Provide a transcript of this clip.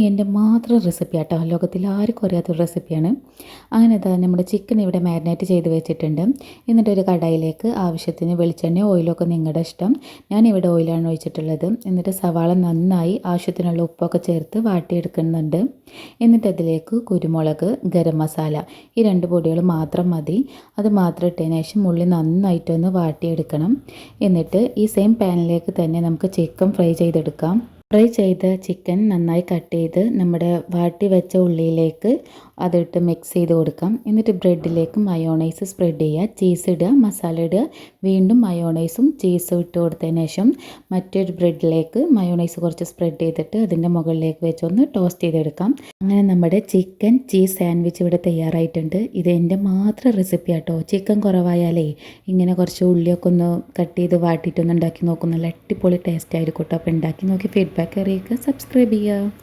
എൻ്റെ മാത്രം റെസിപ്പി ആട്ടോ, ലോകത്തിൽ ആർക്കും അറിയാത്തൊരു റെസിപ്പിയാണ്. അങ്ങനെ ഇതാ നമ്മുടെ ചിക്കൻ ഇവിടെ മാരിനേറ്റ് ചെയ്ത് വെച്ചിട്ടുണ്ട്. എന്നിട്ടൊരു കടായിലേക്ക് ആവശ്യത്തിന് വെളിച്ചെണ്ണ ഓയിലൊക്കെ നിങ്ങളുടെ ഇഷ്ടം. ഞാനിവിടെ ഓയിലാണ് ഒഴിച്ചിട്ടുള്ളത്. എന്നിട്ട് സവാള നന്നായി ആവശ്യത്തിനുള്ള ഉപ്പൊക്കെ ചേർത്ത് വാട്ടിയെടുക്കുന്നുണ്ട്. എന്നിട്ട് അതിലേക്ക് കുരുമുളക്, ഗരം മസാല ഈ 2 പൊടികൾ മാത്രം മതി. അത് മാത്രം ഇട്ടതിന് ശേഷം ഉള്ളി നന്നായിട്ടൊന്ന് വാട്ടിയെടുക്കണം. എന്നിട്ട് ഈ സെയിം പാനിലേക്ക് തന്നെ നമുക്ക് ചിക്കൻ ഫ്രൈ ചെയ്തെടുക്കാം. ഫ്രൈ ചെയ്ത ചിക്കൻ നന്നായി കട്ട് ചെയ്ത് നമ്മുടെ വാട്ടി വെച്ച ഉള്ളിയിലേക്ക് അതിട്ട് മിക്സ് ചെയ്ത് കൊടുക്കാം. എന്നിട്ട് ബ്രെഡിലേക്ക് മയോണൈസ് സ്പ്രെഡ് ചെയ്യുക, ചീസ് ഇടുക, മസാല ഇടുക, വീണ്ടും മയോണൈസും ചീസും ഇട്ട് കൊടുത്തതിന് ശേഷം മറ്റൊരു ബ്രെഡിലേക്ക് മയോണൈസ് കുറച്ച് സ്പ്രെഡ് ചെയ്തിട്ട് അതിൻ്റെ മുകളിലേക്ക് വെച്ചൊന്ന് ടോസ്റ്റ് ചെയ്തെടുക്കാം. അങ്ങനെ നമ്മുടെ ചിക്കൻ ചീസ് സാൻഡ്വിച്ച് ഇവിടെ തയ്യാറായിട്ടുണ്ട്. ഇത് എൻ്റെ മാത്രം റെസിപ്പി ആട്ടോ. ചിക്കൻ കുറവായാലേ ഇങ്ങനെ കുറച്ച് ഉള്ളിയൊക്കെ ഒന്ന് കട്ട് ചെയ്ത് വാട്ടിയിട്ടൊന്ന് ഉണ്ടാക്കി നോക്കും. നല്ല അടിപൊളി ടേസ്റ്റ് ആയിരിക്കും കേട്ടോ. അപ്പോൾ ഉണ്ടാക്കി നോക്കി ഫീഡ്ബാക്ക് അറിയിക്കുക, സബ്സ്ക്രൈബ് ചെയ്യുക.